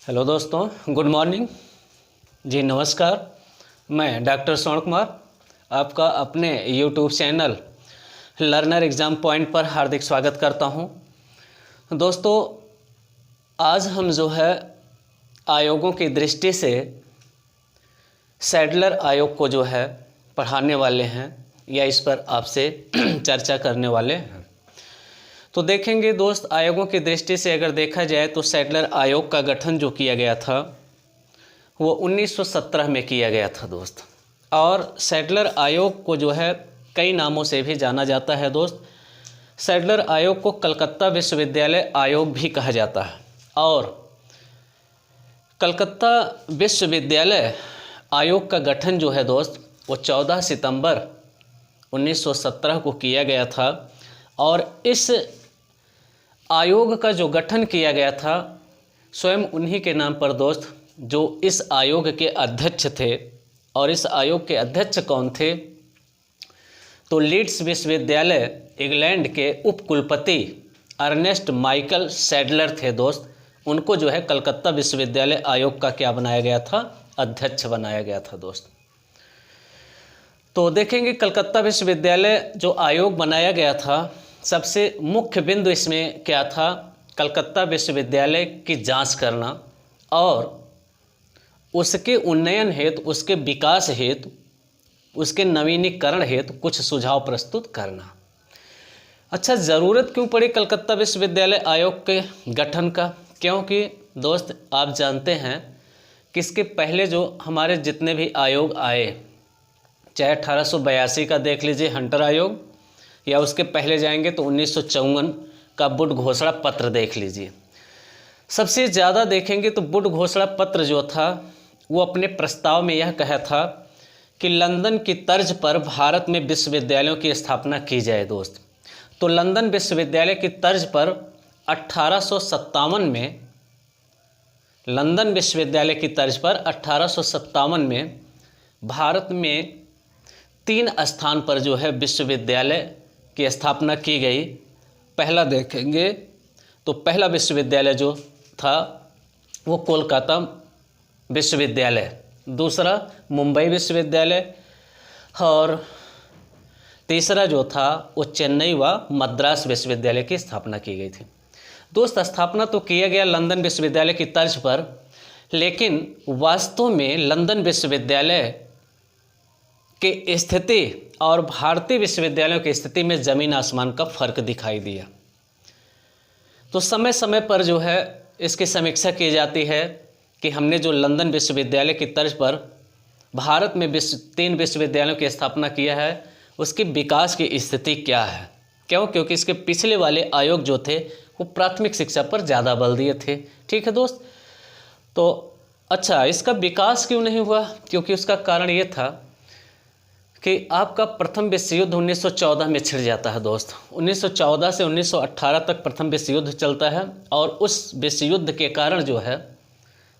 Hello दोस्तों, good morning जी। नमस्कार। मैं डॉक्टर स्वर्ण कुमार आपका अपने YouTube channel learner exam point पर हार्दिक स्वागत करता हूं। दोस्तों, आज हम जो है आयोगों की दृष्टि से सैडलर आयोग को जो है पढ़ाने वाले हैं या इस पर आपसे चर्चा करने वाले हैं। तो देखेंगे दोस्त, आयोगों की दृष्टि से अगर देखा जाए तो सैडलर आयोग का गठन जो किया गया था वो 1917 में किया गया था दोस्त। और सैडलर आयोग को जो है कई नामों से भी जाना जाता है दोस्त। सैडलर आयोग को कलकत्ता विश्वविद्यालय आयोग भी कहा जाता है। और कलकत्ता विश्वविद्यालय आयोग का गठन जो है दोस्त वो 14 सितंबर 1917 को किया गया था। और इस आयोग का जो गठन किया गया था स्वयं उन्हीं के नाम पर दोस्त, जो इस आयोग के अध्यक्ष थे। और इस आयोग के अध्यक्ष कौन थे? तो लीड्स विश्वविद्यालय इंग्लैंड के उपकुलपति अर्नेस्ट माइकल सैडलर थे दोस्त। उनको जो है कलकत्ता विश्वविद्यालय आयोग का क्या बनाया गया था? अध्यक्ष बनाया गया था दोस्त। तो देखेंगे कलकत्ता विश्वविद्यालय जो आयोग बनाया गया था, सबसे मुख्य बिंदु इसमें क्या था? कलकत्ता विश्वविद्यालय की जांच करना और उसके उन्नयन हेतु, उसके विकास हेतु, उसके नवीनीकरण हेतु कुछ सुझाव प्रस्तुत करना। अच्छा, ज़रूरत क्यों पड़ी कलकत्ता विश्वविद्यालय आयोग के गठन का? क्योंकि दोस्त आप जानते हैं कि इसके पहले जो हमारे जितने भी आयोग आए, चाहे 1882 का देख लीजिए हंटर आयोग, या उसके पहले जाएंगे तो 1954 का वुड घोषणा पत्र देख लीजिए। सबसे ज़्यादा देखेंगे तो वुड घोषणा पत्र जो था वो अपने प्रस्ताव में यह कहा था कि लंदन की तर्ज पर भारत में विश्वविद्यालयों की स्थापना की जाए दोस्त। तो लंदन विश्वविद्यालय की तर्ज पर 1857 में, लंदन विश्वविद्यालय की तर्ज पर 1857 में भारत में 3 स्थान पर जो है विश्वविद्यालय की स्थापना की गई। पहला देखेंगे तो पहला विश्वविद्यालय जो था वो कोलकाता विश्वविद्यालय, दूसरा मुंबई विश्वविद्यालय और तीसरा जो था वो चेन्नई व मद्रास विश्वविद्यालय की स्थापना की गई थी दोस्त। स्थापना तो किया गया लंदन विश्वविद्यालय की तर्ज पर, लेकिन वास्तव में लंदन विश्वविद्यालय की स्थिति और भारतीय विश्वविद्यालयों की स्थिति में ज़मीन आसमान का फ़र्क दिखाई दिया। तो समय समय पर जो है इसकी समीक्षा की जाती है कि हमने जो लंदन विश्वविद्यालय की तर्ज पर भारत में 3 विश्वविद्यालयों की स्थापना किया है, उसकी विकास की स्थिति क्या है। क्यों? क्योंकि इसके पिछले वाले आयोग जो थे वो प्राथमिक शिक्षा पर ज़्यादा बल दिए थे। ठीक है दोस्त। तो अच्छा, इसका विकास क्यों नहीं हुआ? क्योंकि उसका कारण ये था कि आपका प्रथम विश्व युद्ध 1914 में छिड़ जाता है दोस्त। 1914 से 1918 तक प्रथम विश्व युद्ध चलता है। और उस विश्व युद्ध के कारण जो है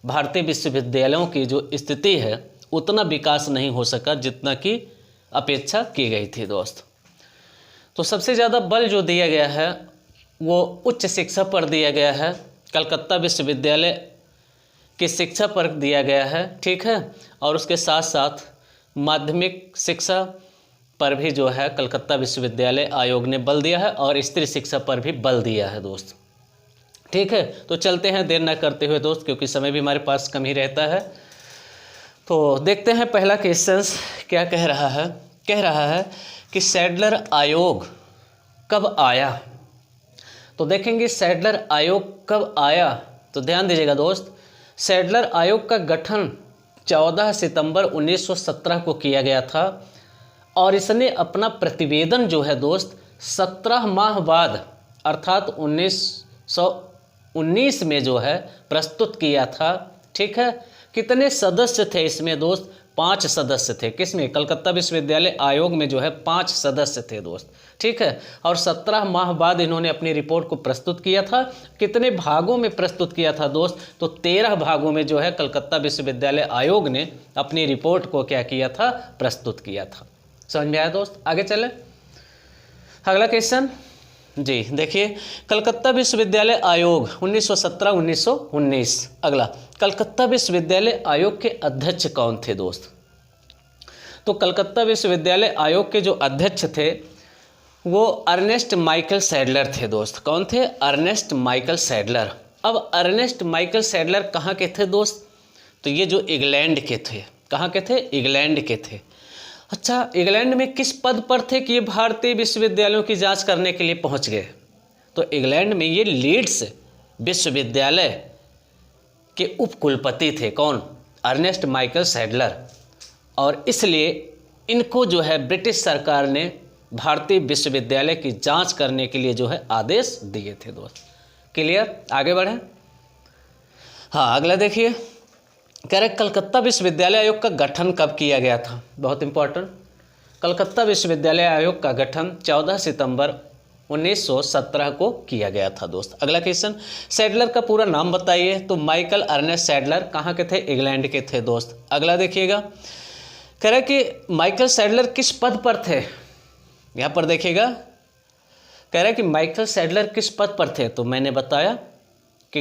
भारतीय विश्वविद्यालयों की जो स्थिति है उतना विकास नहीं हो सका जितना कि अपेक्षा की गई थी दोस्त। तो सबसे ज़्यादा बल जो दिया गया है वो उच्च शिक्षा पर दिया गया है, कलकत्ता विश्वविद्यालय की शिक्षा पर दिया गया है। ठीक है। और उसके साथ साथ माध्यमिक शिक्षा पर भी जो है कलकत्ता विश्वविद्यालय आयोग ने बल दिया है और स्त्री शिक्षा पर भी बल दिया है दोस्त। ठीक है। तो चलते हैं देर न करते हुए दोस्त, क्योंकि समय भी हमारे पास कम ही रहता है। तो देखते हैं पहला क्वेश्चन क्या कह रहा है। कह रहा है कि सैडलर आयोग कब आया। तो देखेंगे सैडलर आयोग कब आया, तो ध्यान दीजिएगा दोस्त। सैडलर आयोग का गठन 14 सितंबर 1917 को किया गया था और इसने अपना प्रतिवेदन जो है दोस्त 17 माह बाद अर्थात 1919 में जो है प्रस्तुत किया था। ठीक है। कितने सदस्य थे इसमें दोस्त? 5 सदस्य थे। किसमें? कलकत्ता विश्वविद्यालय आयोग में जो है 5 सदस्य थे दोस्त। ठीक है। और 17 माह बाद इन्होंने अपनी रिपोर्ट को प्रस्तुत किया था। कितने भागों में प्रस्तुत किया था दोस्त? तो 13 भागों में जो है कलकत्ता विश्वविद्यालय आयोग ने अपनी रिपोर्ट को क्या किया था? प्रस्तुत किया था। समझ में आया दोस्त? आगे चले। अगला क्वेश्चन जी देखिए, कलकत्ता विश्वविद्यालय आयोग 1917-1919। अगला, कलकत्ता विश्वविद्यालय आयोग के अध्यक्ष कौन थे दोस्त? तो कलकत्ता विश्वविद्यालय आयोग के जो अध्यक्ष थे वो अर्नेस्ट माइकल सैडलर थे दोस्त। कौन थे? Ernest Michael Sadler. अब अर्नेस्ट माइकल सैडलर कहाँ के थे दोस्त? तो ये जो इंग्लैंड के थे। कहाँ के थे? इंग्लैंड के थे। अच्छा, इंग्लैंड में किस पद पर थे कि ये भारतीय विश्वविद्यालयों की जांच करने के लिए पहुंच गए? तो इंग्लैंड में ये लीड्स विश्वविद्यालय के उपकुलपति थे। कौन? Ernest Michael Sadler. और इसलिए इनको जो है ब्रिटिश सरकार ने भारतीय विश्वविद्यालय की जांच करने के लिए जो है आदेश दिए थे दोस्त। क्लियर? आगे बढ़ें। हाँ, अगला देखिए, कह रहे कलकत्ता विश्वविद्यालय आयोग का गठन कब किया गया था? बहुत इंपॉर्टेंट। कलकत्ता विश्वविद्यालय आयोग का गठन 14 सितंबर 1917 को किया गया था दोस्त। अगला क्वेश्चन, सैडलर का पूरा नाम बताइए। तो माइकल अर्नेस्ट सैडलर कहाँ के थे? इंग्लैंड के थे दोस्त। अगला देखिएगा, कह रहे कि माइकल सैडलर किस पद पर थे? यहाँ पर देखिएगा, कह रहे कि माइकल सैडलर किस पद पर थे? तो मैंने बताया कि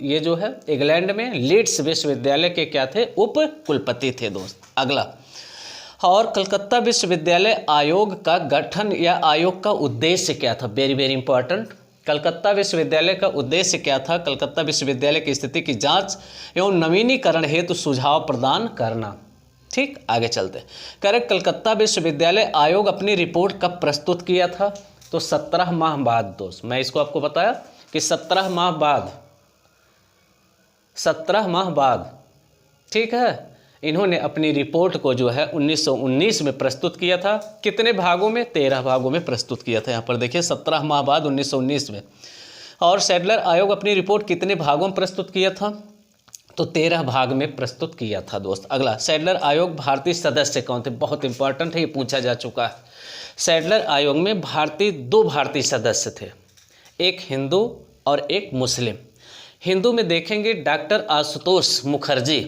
ये जो है इंग्लैंड में लीड्स विश्वविद्यालय के क्या थे? उप कुलपति थे दोस्त। अगला, और कलकत्ता विश्वविद्यालय आयोग का गठन या आयोग का उद्देश्य क्या था? Very very important. कलकत्ता विश्वविद्यालय का उद्देश्य क्या था? कलकत्ता विश्वविद्यालय की स्थिति की जांच एवं नवीनीकरण हेतु सुझाव प्रदान करना। ठीक, आगे चलते। कह रहे कलकत्ता विश्वविद्यालय आयोग अपनी रिपोर्ट कब प्रस्तुत किया था? तो 17 माह बाद दोस्त। मैं इसको आपको बताया कि 17 माह बाद, ठीक है, इन्होंने अपनी रिपोर्ट को जो है 1919 में प्रस्तुत किया था। कितने भागों में? 13 भागों में प्रस्तुत किया था। यहाँ पर देखिए, 17 माह बाद 1919 में। और सैडलर आयोग अपनी रिपोर्ट कितने भागों में प्रस्तुत किया था? तो 13 भाग में प्रस्तुत किया था दोस्त। अगला, सैडलर आयोग भारतीय सदस्य कौन थे? बहुत इंपॉर्टेंट है, ये पूछा जा चुका है। सैडलर आयोग में दो भारतीय सदस्य थे, एक हिंदू और एक मुस्लिम। हिंदू में देखेंगे डॉक्टर आशुतोष मुखर्जी,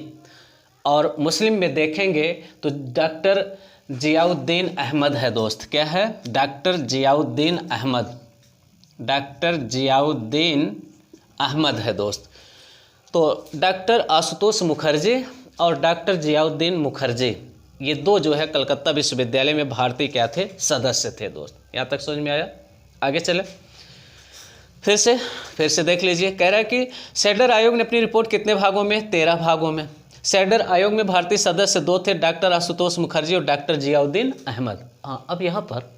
और मुस्लिम में देखेंगे तो डॉक्टर जियाउद्दीन अहमद है दोस्त। क्या है? डॉक्टर जियाउद्दीन अहमद। डॉक्टर जियाउद्दीन अहमद है दोस्त। तो डॉक्टर आशुतोष मुखर्जी और डॉक्टर जियाउद्दीन मुखर्जी, ये दो जो है कलकत्ता विश्वविद्यालय में भारतीय क्या थे? सदस्य थे दोस्त। यहाँ तक समझ में आया? आगे चले, फिर से देख लीजिए। कह रहा है कि सैडलर आयोग ने अपनी रिपोर्ट कितने भागों में? 13 भागों में। सैडलर आयोग में भारतीय सदस्य दो थे, डॉक्टर आशुतोष मुखर्जी और डॉक्टर जियाउद्दीन अहमद। हाँ, अब यहाँ पर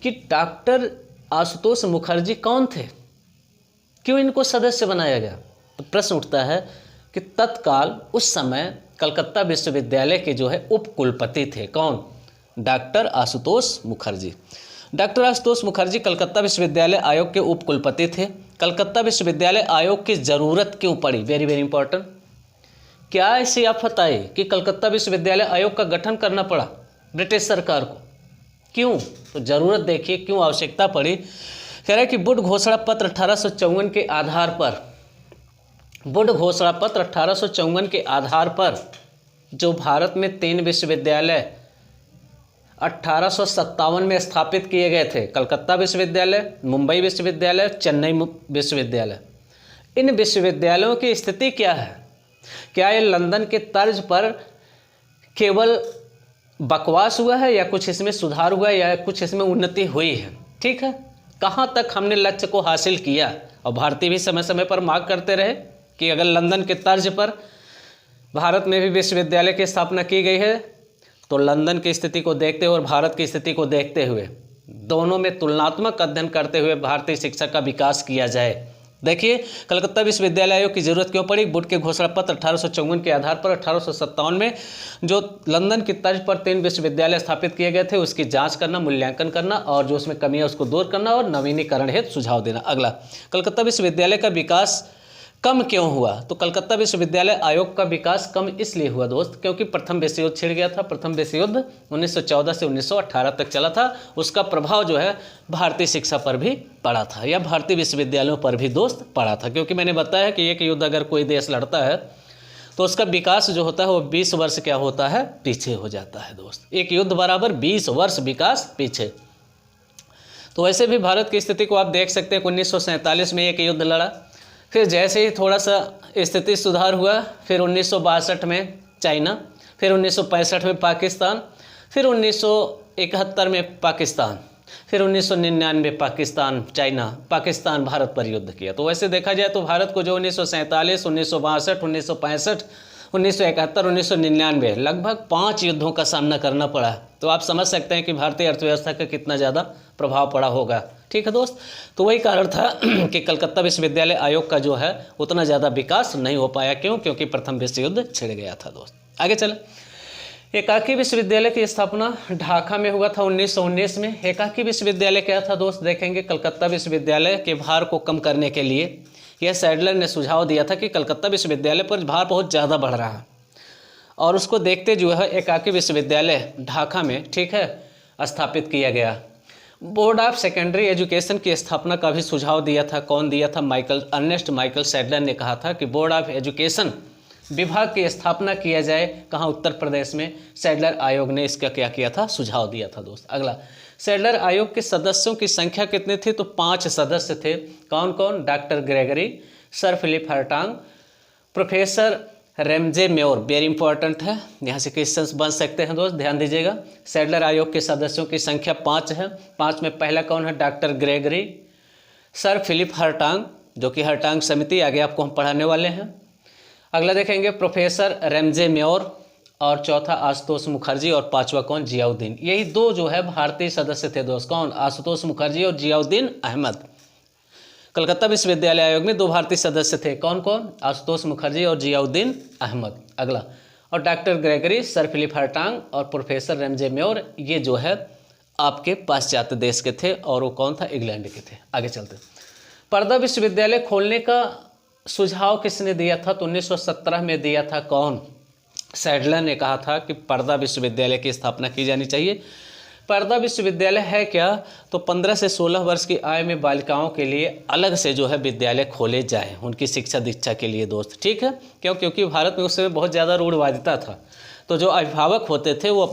कि डॉक्टर आशुतोष मुखर्जी कौन थे? क्यों इनको सदस्य बनाया गया? तो प्रश्न उठता है कि तत्काल उस समय कलकत्ता विश्वविद्यालय के जो है उप कुलपति थे। कौन? डॉक्टर आशुतोष मुखर्जी। डॉक्टर आशुतोष मुखर्जी कलकत्ता विश्वविद्यालय आयोग के उप कुलपति थे। कलकत्ता विश्वविद्यालय आयोग की ज़रूरत क्यों पड़ी? Very very important. क्या ऐसी आफत आई कि कलकत्ता विश्वविद्यालय आयोग का गठन करना पड़ा ब्रिटिश सरकार को? क्यों? तो ज़रूरत देखिए क्यों आवश्यकता पड़ी। कह रहा है कि वुड घोषणा पत्र 1854 के आधार पर, वुड घोषणा पत्र 1854 के आधार पर जो भारत में 3 विश्वविद्यालय 1857 में स्थापित किए गए थे, कलकत्ता विश्वविद्यालय, मुंबई विश्वविद्यालय, चेन्नई विश्वविद्यालय। इन विश्वविद्यालयों की स्थिति क्या है? क्या ये लंदन के तर्ज पर केवल बकवास हुआ है या कुछ इसमें सुधार हुआ है या कुछ इसमें उन्नति हुई है? ठीक है, कहाँ तक हमने लक्ष्य को हासिल किया? और भारतीय भी समय समय पर मांग करते रहे कि अगर लंदन के तर्ज पर भारत में भी विश्वविद्यालय की स्थापना की गई है तो लंदन की स्थिति को देखते हुए और भारत की स्थिति को देखते हुए दोनों में तुलनात्मक अध्ययन करते हुए भारतीय शिक्षा का विकास किया जाए। देखिए, कलकत्ता विश्वविद्यालय आयोग की जरूरत क्यों पड़ी? वुड के घोषणा पत्र 1854 के आधार पर 1857 में जो लंदन की तर्ज पर 3 विश्वविद्यालय स्थापित किए गए थे उसकी जांच करना, मूल्यांकन करना और जो उसमें कमियां उसको दूर करना और नवीनीकरण हेतु सुझाव देना। अगला, कलकत्ता विश्वविद्यालय का विकास कम क्यों हुआ? तो कलकत्ता विश्वविद्यालय आयोग का विकास कम इसलिए हुआ दोस्त क्योंकि प्रथम विश्व युद्ध छिड़ गया था। प्रथम विश्व युद्ध 1914 से 1918 तक चला था। उसका प्रभाव जो है भारतीय शिक्षा पर भी पड़ा था या भारतीय विश्वविद्यालयों पर भी दोस्त पड़ा था, क्योंकि मैंने बताया कि एक युद्ध अगर कोई देश लड़ता है तो उसका विकास जो होता है वो 20 वर्ष क्या होता है? पीछे हो जाता है दोस्त। एक युद्ध बराबर 20 वर्ष विकास पीछे। तो वैसे भी भारत की स्थिति को आप देख सकते हैं। 1947 में एक युद्ध लड़ा, फिर जैसे ही थोड़ा सा स्थिति सुधार हुआ, फिर 1962 में चाइना, फिर 1965 में पाकिस्तान, फिर 1971 में पाकिस्तान, फिर 1999 पाकिस्तान चाइना, पाकिस्तान भारत पर युद्ध किया। तो वैसे देखा जाए तो भारत को जो 1947, 1962, 1965, 1971, 1999 लगभग 5 युद्धों का सामना करना पड़ा। तो आप समझ सकते हैं कि भारतीय अर्थव्यवस्था का कितना ज़्यादा प्रभाव पड़ा होगा। ठीक है दोस्त, तो वही कारण था कि कलकत्ता विश्वविद्यालय आयोग का जो है उतना ज़्यादा विकास नहीं हो पाया। क्यों? क्योंकि प्रथम विश्व युद्ध छिड़ गया था दोस्त। आगे चले। एकाकी विश्वविद्यालय की स्थापना ढाका में हुआ था 1919 में। एकाकी विश्वविद्यालय क्या था दोस्त? देखेंगे कलकत्ता विश्वविद्यालय के भार को कम करने के लिए यह सैडलर ने सुझाव दिया था कि कलकत्ता विश्वविद्यालय पर भार बहुत ज़्यादा बढ़ रहा है, और उसको देखते जो है एकाकी विश्वविद्यालय ढाका में, ठीक है, स्थापित किया गया। बोर्ड ऑफ सेकेंडरी एजुकेशन की स्थापना का भी सुझाव दिया था। कौन दिया था? अर्नेस्ट माइकल सैडलर ने कहा था कि बोर्ड ऑफ एजुकेशन विभाग की स्थापना किया जाए। कहाँ? उत्तर प्रदेश में। सैडलर आयोग ने इसका क्या किया था? सुझाव दिया था दोस्त। अगला, सैडलर आयोग के सदस्यों की संख्या कितनी थी? तो 5 सदस्य थे। कौन कौन? Doctor Gregory, sir Philip Hartog, professor Ramsay Muir, very important है, यहाँ से क्वेश्चंस बन सकते हैं दोस्त, ध्यान दीजिएगा। सैडलर आयोग के सदस्यों की संख्या 5 है। 5 में पहला कौन है? डॉक्टर ग्रेगरी, सर फिलिप हर्टांग, जो कि हर्टांग समिति आगे आपको हम पढ़ाने वाले हैं। अगला देखेंगे प्रोफेसर रेमजे म्योर, और चौथा आशुतोष मुखर्जी, और 5वां कौन? जियाउद्दीन। यही 2 जो है भारतीय सदस्य थे दोस्त। कौन? आशुतोष मुखर्जी और जियाउद्दीन अहमद। कलकत्ता विश्वविद्यालय आयोग में 2 भारतीय सदस्य थे। कौन कौन? आशुतोष मुखर्जी और जियाउद्दीन अहमद। अगला, और डॉक्टर ग्रेगरी, सर फिलिप हर्टांग और प्रोफेसर रेमजे म्योर, ये जो है आपके पाश्चात्य देश के थे, और वो कौन था? इंग्लैंड के थे। आगे चलते। पर्दा विश्वविद्यालय खोलने का सुझाव किसने दिया था? तो 1917 में दिया था। कौन? सैडलर ने कहा था कि पर्दा विश्वविद्यालय की स्थापना की जानी चाहिए। पर्दा विश्वविद्यालय है क्या? तो 15 से 16 वर्ष की आयु में बालिकाओं के लिए अलग से जो है विद्यालय खोले जाएं, उनकी शिक्षा दीक्षा के लिए दोस्त। ठीक है, क्यों? क्योंकि भारत में उस समय बहुत ज़्यादा रूढ़वादिता था। तो जो अभिभावक होते थे वो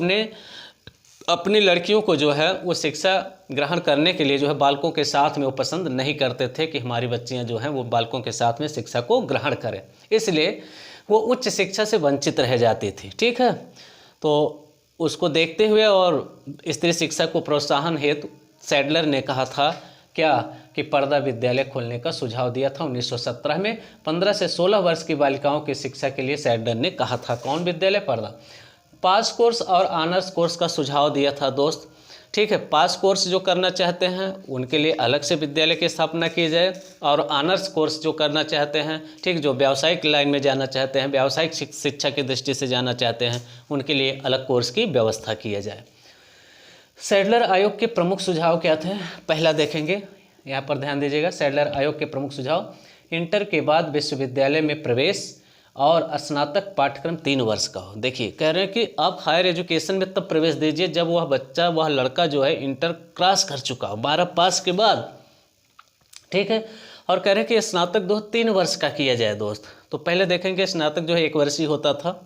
अपनी लड़कियों को जो है वो शिक्षा ग्रहण करने के लिए जो है बालकों के साथ में वो पसंद नहीं करते थे कि हमारी बच्चियां जो हैं वो बालकों के साथ में शिक्षा को ग्रहण करें, इसलिए वो उच्च शिक्षा से वंचित रह जाती थी। ठीक है, तो उसको देखते हुए और स्त्री शिक्षा को प्रोत्साहन हेतु सैडलर ने कहा था क्या कि पर्दा विद्यालय खोलने का सुझाव दिया था 1917 में। 15 से 16 वर्ष की बालिकाओं की शिक्षा के लिए सैडलर ने कहा था। कौन विद्यालय? पर्दा। पास कोर्स और ऑनर्स कोर्स का सुझाव दिया था दोस्त। ठीक है, पास कोर्स जो करना चाहते हैं उनके लिए अलग से विद्यालय की स्थापना की जाए, और ऑनर्स कोर्स जो करना चाहते हैं, ठीक, जो व्यावसायिक लाइन में जाना चाहते हैं, व्यावसायिक शिक्षा की दृष्टि से जाना चाहते हैं, उनके लिए अलग कोर्स की व्यवस्था किया जाए। सैडलर आयोग के प्रमुख सुझाव क्या थे? पहला देखेंगे, यहाँ पर ध्यान दीजिएगा। सैडलर आयोग के प्रमुख सुझाव: इंटर के बाद विश्वविद्यालय में प्रवेश और स्नातक पाठ्यक्रम 3 वर्ष का हो। देखिए, कह रहे हैं कि आप हायर एजुकेशन में तब प्रवेश दीजिए जब वह बच्चा, वह लड़का जो है इंटर क्रॉस कर चुका हो, 12 पास के बाद। ठीक है, और कह रहे हैं कि स्नातक 3 वर्ष का किया जाए दोस्त। तो पहले देखेंगे स्नातक जो है 1 वर्षीय होता था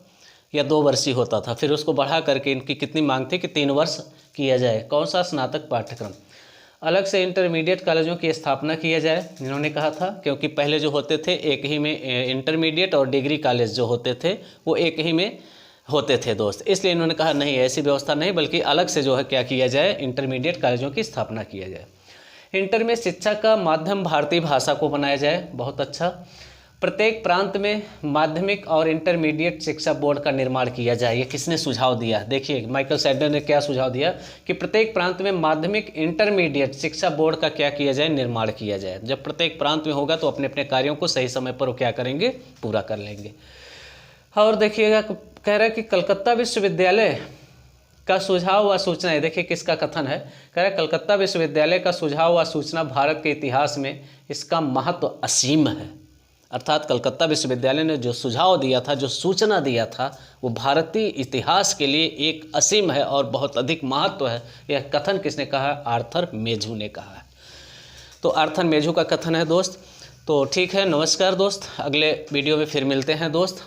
या 2 वर्षीय होता था, फिर उसको बढ़ा करके इनकी कितनी मांग थी कि 3 वर्ष किया जाए। कौन सा? स्नातक पाठ्यक्रम। अलग से इंटरमीडिएट कॉलेजों की स्थापना किया जाए, इन्होंने कहा था, क्योंकि पहले जो होते थे एक ही में इंटरमीडिएट और डिग्री कॉलेज जो होते थे वो एक ही में होते थे दोस्त, इसलिए इन्होंने कहा नहीं, ऐसी व्यवस्था नहीं, बल्कि अलग से जो है क्या किया जाए, इंटरमीडिएट कॉलेजों की स्थापना किया जाए। इंटर में शिक्षा का माध्यम भारतीय भाषा को बनाया जाए, बहुत अच्छा। प्रत्येक प्रांत में माध्यमिक और इंटरमीडिएट शिक्षा बोर्ड का निर्माण किया जाए। ये किसने सुझाव दिया? देखिए, माइकल सैडलर ने क्या सुझाव दिया कि प्रत्येक प्रांत में माध्यमिक इंटरमीडिएट शिक्षा बोर्ड का क्या किया जाए? निर्माण किया जाए। जब प्रत्येक प्रांत में होगा तो अपने अपने कार्यों को सही समय पर वो क्या करेंगे? पूरा कर लेंगे। और देखिएगा, कह रहा है कि कलकत्ता विश्वविद्यालय का सुझाव व सूचना है। देखिए किसका कथन है, कह रहा है कलकत्ता विश्वविद्यालय का सुझाव व सूचना भारत के इतिहास में इसका महत्व असीम है। अर्थात कलकत्ता विश्वविद्यालय ने जो सुझाव दिया था, जो सूचना दिया था, वो भारतीय इतिहास के लिए एक असीम है और बहुत अधिक महत्व है। यह कथन किसने कहा? आर्थर मेजू ने कहा है। तो आर्थर मेजू का कथन है दोस्त। तो ठीक है, नमस्कार दोस्त, अगले वीडियो में फिर मिलते हैं दोस्त।